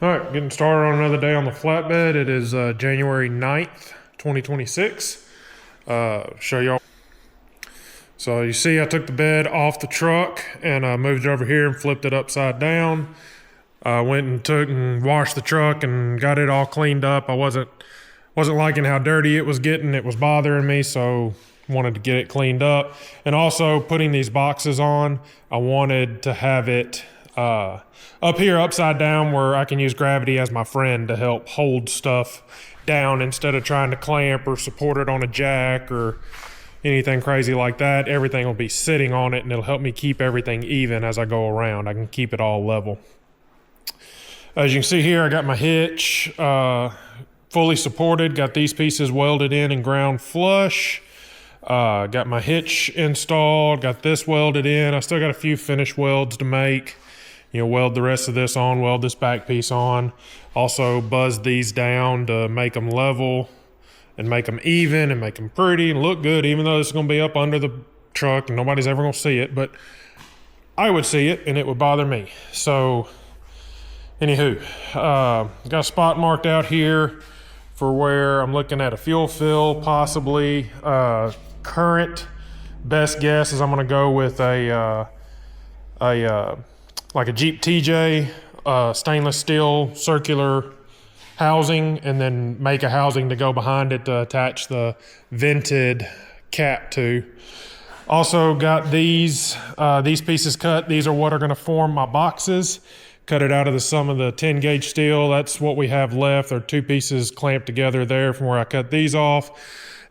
All right, getting started on another day on the flatbed. It is January 9th, 2026. Show y'all. So you see I took the bed off the truck and moved it over here and flipped it upside down. I went and took and washed the truck and got it all cleaned up. I wasn't liking how dirty it was getting. It was bothering me, so wanted to get it cleaned up. And also putting these boxes on, I wanted to have it up here upside down where I can use gravity as my friend to help hold stuff down instead of trying to clamp or support it on a jack or anything crazy like that. Everything will be sitting on it and it'll help me keep everything even as I go around. I can keep it all level. As you can see here, I got my hitch fully supported, got these pieces welded in and ground flush. Got my hitch installed, got this welded in. I still got a few finish welds to make. Weld the rest of this on, weld this back piece on. Also buzz these down to make them level and make them even and make them pretty and look good, even though it's going to be up under the truck and nobody's ever going to see it. But I would see it and it would bother me. So anywho, got a spot marked out here for where I'm looking at a fuel fill possibly. Current best guess is I'm going to go with like a Jeep TJ, stainless steel circular housing, and then make a housing to go behind it to attach the vented cap to. Also got these pieces cut. These are what are gonna form my boxes. Cut it out of some of the 10 gauge steel. That's what we have left. There are two pieces clamped together there from where I cut these off.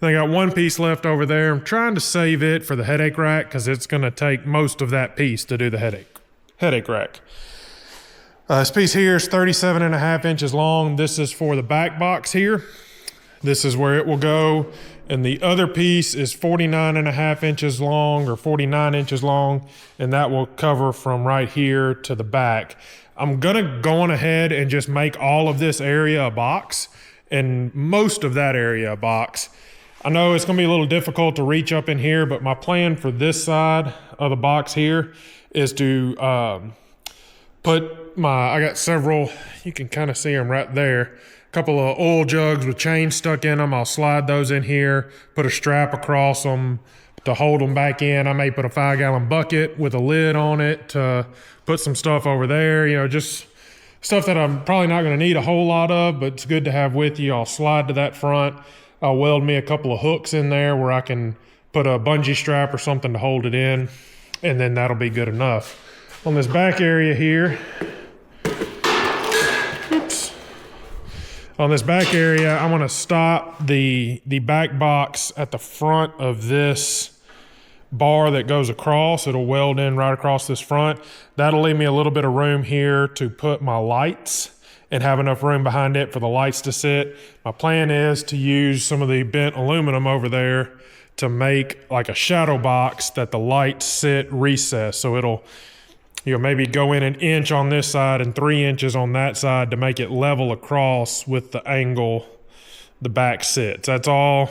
Then I got one piece left over there. I'm trying to save it for the headache rack because it's gonna take most of that piece to do the headache rack. This piece here is 37.5 inches long. This is for the back box here. This is where it will go. And the other piece is 49.5 inches long or 49 inches long. And that will cover from right here to the back. I'm gonna go on ahead and just make all of this area a box and most of that area a box. I know it's gonna be a little difficult to reach up in here, but my plan for this side of the box here is to I got several, you can kind of see them right there, a couple of oil jugs with chains stuck in them. I'll slide those in here, put a strap across them to hold them back in. I may put a 5-gallon bucket with a lid on it to put some stuff over there, just stuff that I'm probably not going to need a whole lot of, but it's good to have with you. I'll slide to that front. I'll weld me a couple of hooks in there where I can put a bungee strap or something to hold it in, and then that'll be good enough. On this back area here, on this back area, I'm gonna stop the back box at the front of this bar that goes across. It'll weld in right across this front. That'll leave me a little bit of room here to put my lights and have enough room behind it for the lights to sit. My plan is to use some of the bent aluminum over there to make like a shadow box that the lights sit recessed. So it'll maybe go in 1 inch on this side and 3 inches on that side to make it level across with the angle the back sits. That's all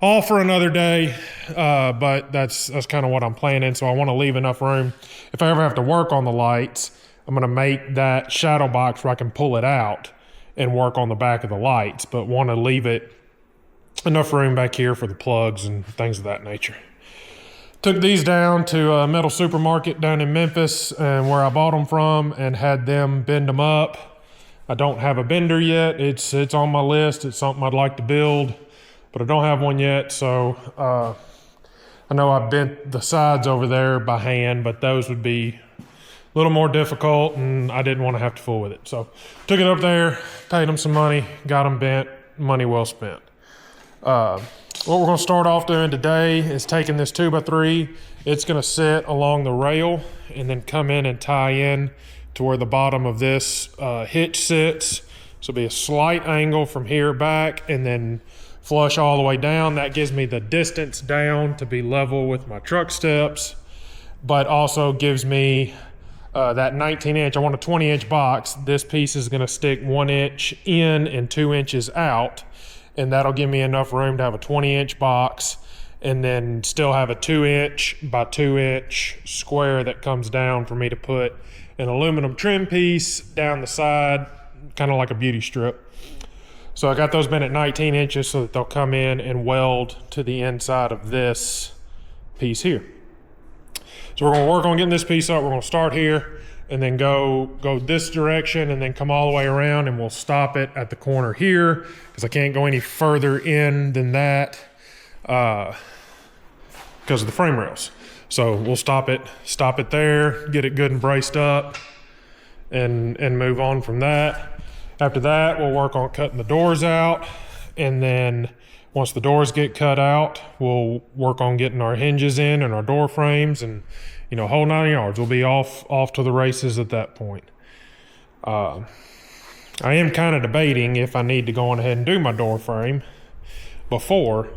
for another day, but that's kind of what I'm planning. So I want to leave enough room. If I ever have to work on the lights, I'm going to make that shadow box where I can pull it out and work on the back of the lights, but want to leave it enough room back here for the plugs and things of that nature. Took these down to a metal supermarket down in Memphis and where I bought them from and had them bend them up. I don't have a bender yet. It's on my list. It's something I'd like to build, but I don't have one yet. So I know I bent the sides over there by hand, but those would be a little more difficult and I didn't want to have to fool with it. So took it up there, paid them some money, got them bent, money well spent. What we're going to start off doing today is taking this 2x3. It's going to sit along the rail and then come in and tie in to where the bottom of this hitch sits. So it'll be a slight angle from here back and then flush all the way down. That gives me the distance down to be level with my truck steps, but also gives me that 19 inch. I want a 20 inch box. This piece is going to stick 1 inch in and 2 inches out. And that'll give me enough room to have a 20 inch box and then still have a 2 inch by 2 inch square that comes down for me to put an aluminum trim piece down the side kind of like a beauty strip. So I got those bent at 19 inches so that they'll come in and weld to the inside of this piece here. So we're gonna work on getting this piece up. We're gonna start here and then go this direction and then come all the way around, and we'll stop it at the corner here because I can't go any further in than that because of the frame rails. So we'll stop it there, get it good and braced up, and move on from that. After that, we'll work on cutting the doors out, and then once the doors get cut out, we'll work on getting our hinges in and our door frames, and whole 9 yards. We'll be off to the races at that point. I am kind of debating if I need to go on ahead and do my door frame before.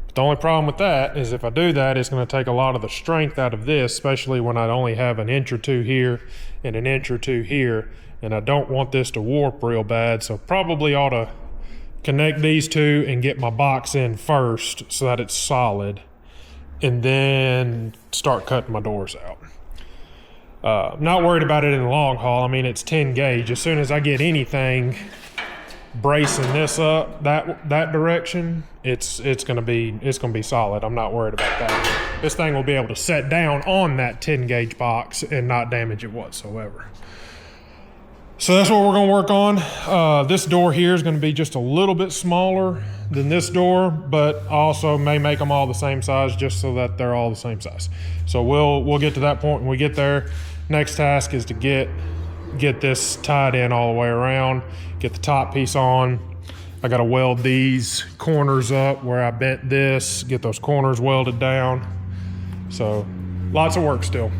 But the only problem with that is if I do that, it's going to take a lot of the strength out of this, especially when I only have an inch or two here and an inch or two here. And I don't want this to warp real bad, so probably ought to connect these two and get my box in first so that it's solid, and then start cutting my doors out. Not worried about it in the long haul. I mean, it's 10 gauge. As soon as I get anything bracing this up that direction, it's gonna be solid. I'm not worried about that. This thing will be able to set down on that 10 gauge box and not damage it whatsoever. So that's what we're gonna work on. This door here is gonna be just a little bit smaller than this door, but I also may make them all the same size just so that they're all the same size. So we'll get to that point when we get there. Next task is to get this tied in all the way around, get the top piece on. I gotta weld these corners up where I bent this, get those corners welded down. So lots of work still.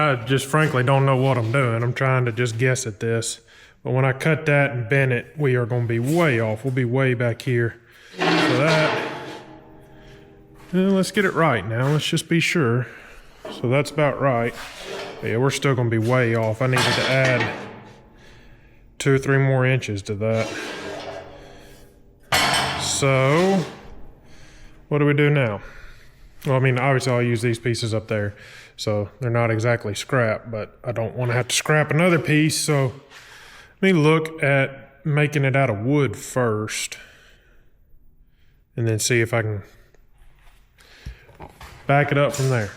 I just frankly don't know what I'm doing. I'm trying to just guess at this. But when I cut that and bend it, we are going to be way off. We'll be way back here. So that, let's get it right now. Let's just be sure. So that's about right. But yeah, we're still going to be way off. I needed to add 2 or 3 more inches to that. So, what do we do now? Well, I mean, obviously I'll use these pieces up there. So they're not exactly scrap, but I don't want to have to scrap another piece. So let me look at making it out of wood first. And then see if I can back it up from there.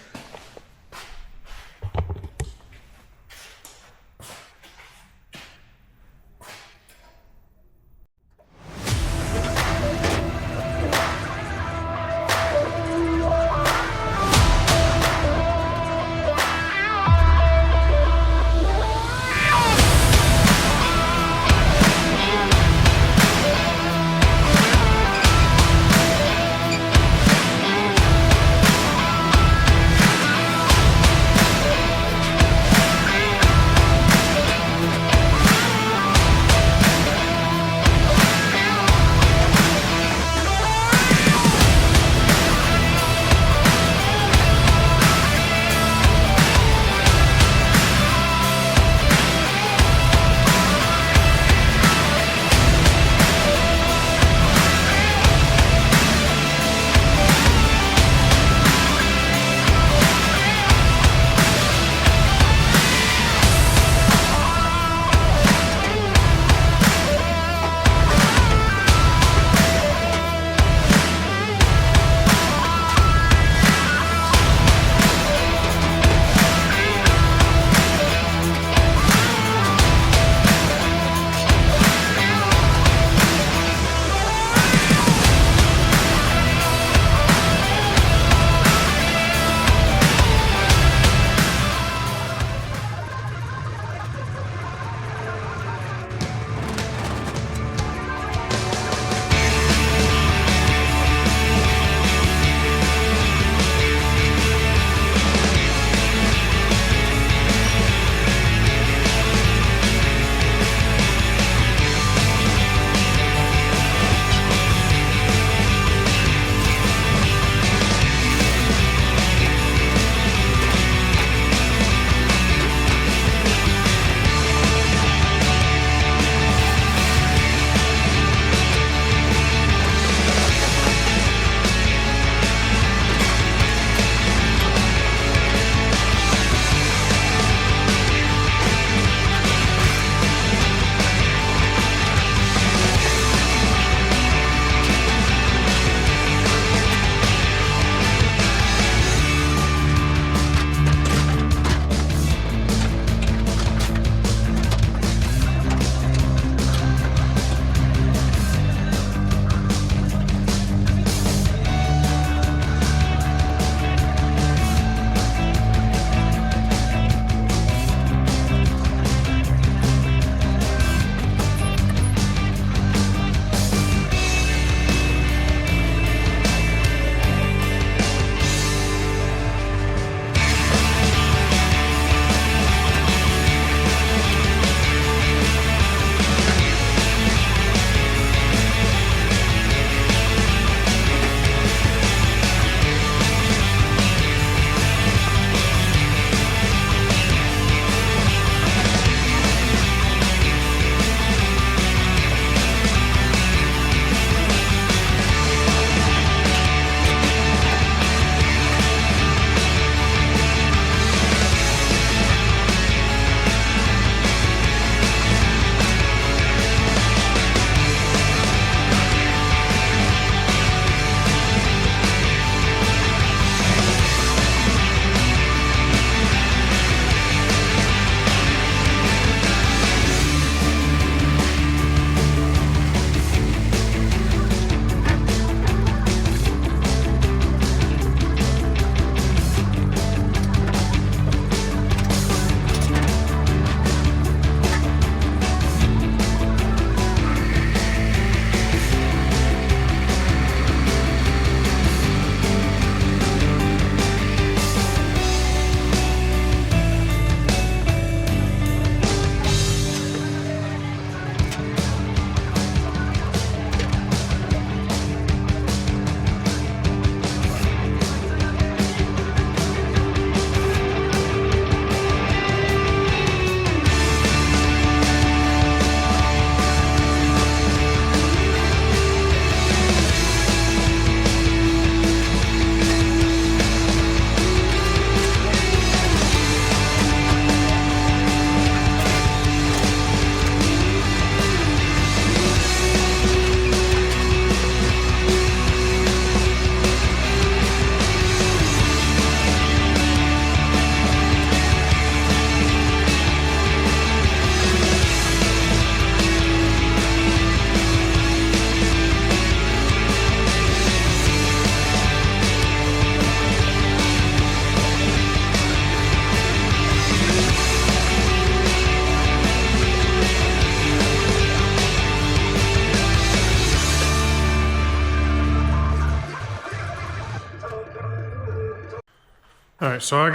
All right, so I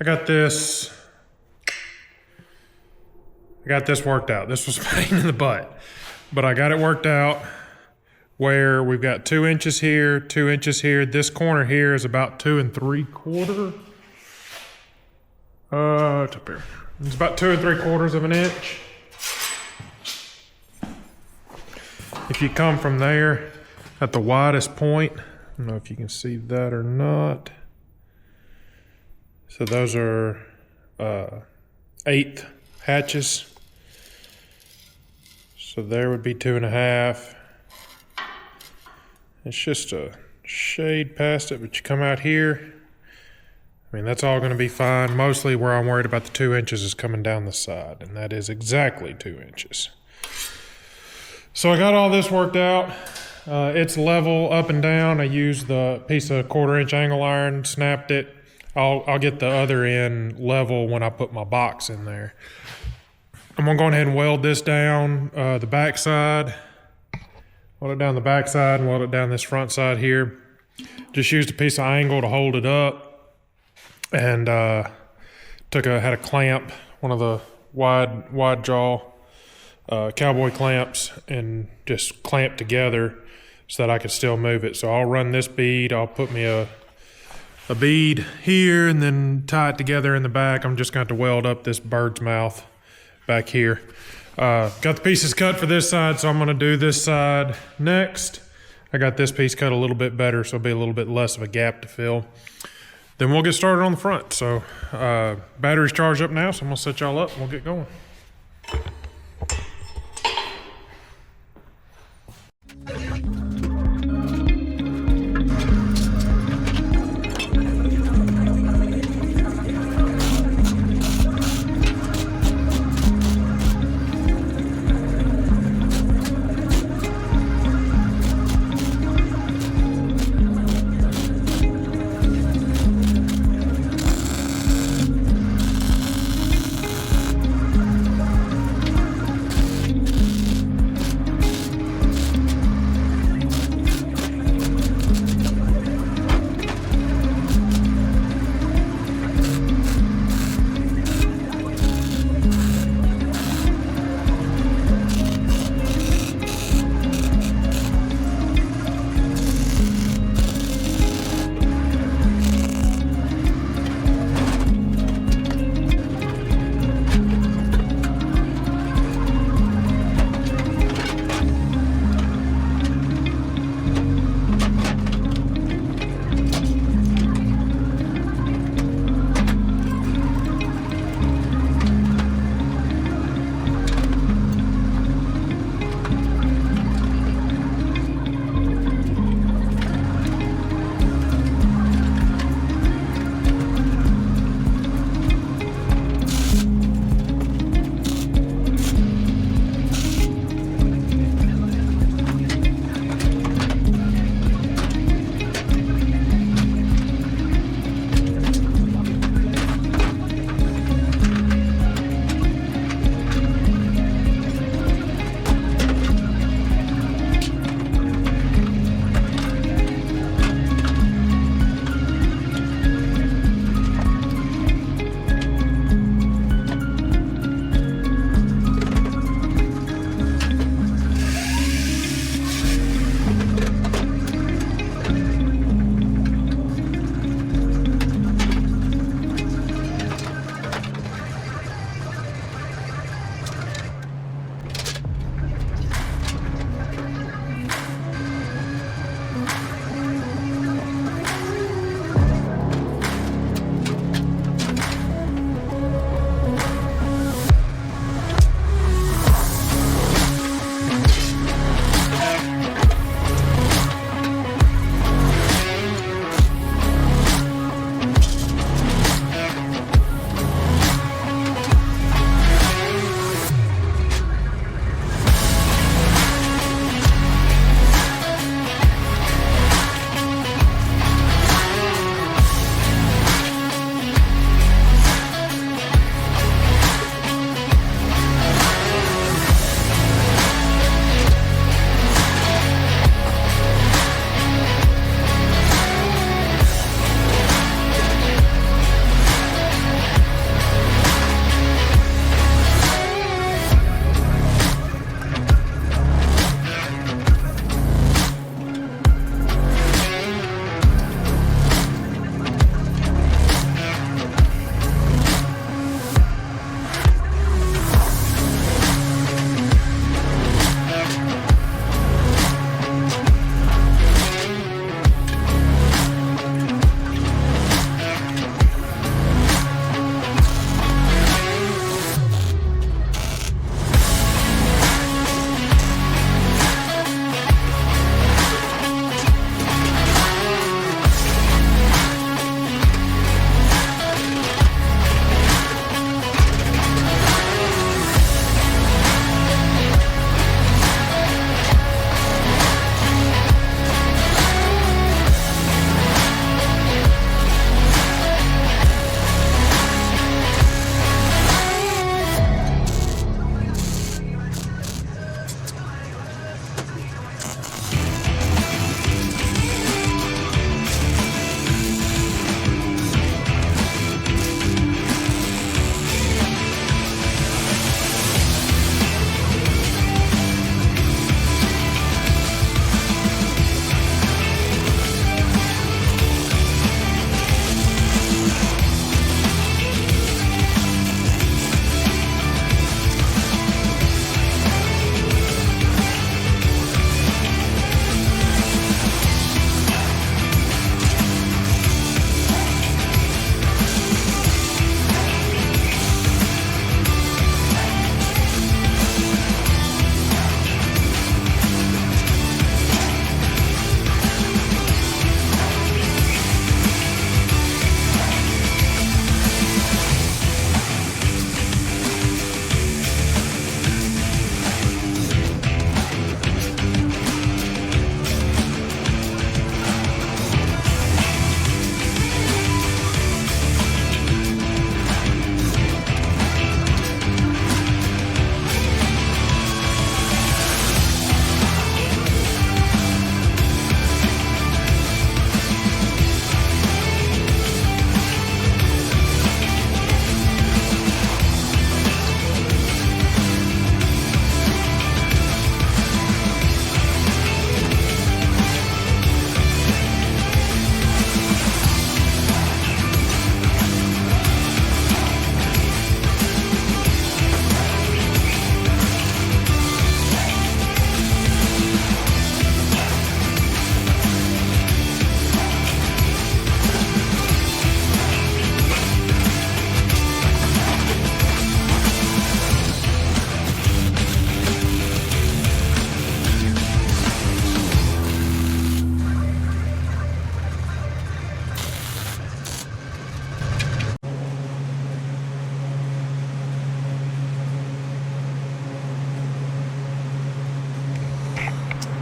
got this worked out. This was a pain in the butt, but I got it worked out where we've got 2 inches here, 2 inches here. This corner here is about 2 3/4. It's up here. It's about 2 3/4 of an inch. If you come from there at the widest point, I don't know if you can see that or not. So those are 1/8 hatches. So there would be 2.5. It's just a shade past it, but you come out here. I mean, that's all going to be fine. Mostly where I'm worried about the 2 inches is coming down the side, and that is exactly 2 inches. So I got all this worked out. It's level up and down. I used the piece of 1/4 inch angle iron, snapped it. I'll get the other end level when I put my box in there. I'm gonna go ahead and weld this down the back side. Weld it down the back side and weld it down this front side here. Just used a piece of angle to hold it up, and had a clamp, one of the wide jaw cowboy clamps, and just clamped together so that I could still move it. So I'll run this bead. I'll put me a bead here and then tie it together in the back. I'm just going to have to weld up this bird's mouth back here. Got the pieces cut for this side, so I'm going to do this side next. I got this piece cut a little bit better, so it'll be a little bit less of a gap to fill. Then we'll get started on the front. So battery's charged up now, so I'm going to set y'all up and we'll get going.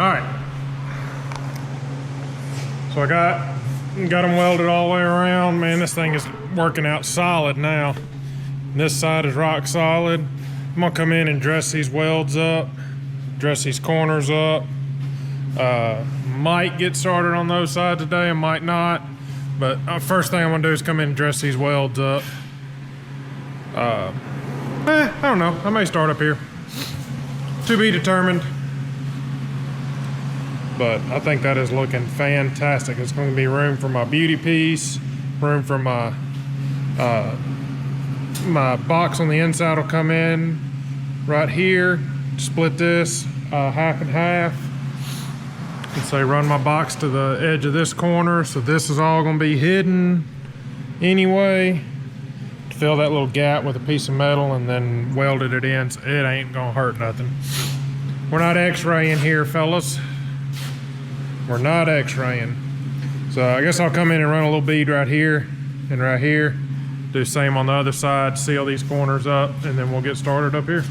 right. So I got them welded all the way around. Man, this thing is working out solid now. This side is rock solid. I'm gonna come in and dress these welds up, dress these corners up. Might get started on those sides today, I might not. But first thing I'm gonna do is come in and dress these welds up. I don't know, I may start up here. To be determined. But I think that is looking fantastic. It's going to be room for my beauty piece, room for my my box on the inside will come in right here. Split this half and half. And say run my box to the edge of this corner, so this is all going to be hidden anyway. Fill that little gap with a piece of metal and then welded it in, so it ain't going to hurt nothing. We're not x-raying here, fellas. We're not x-raying. So I guess I'll come in and run a little bead right here and right here. Do the same on the other side, seal these corners up, and then we'll get started up here.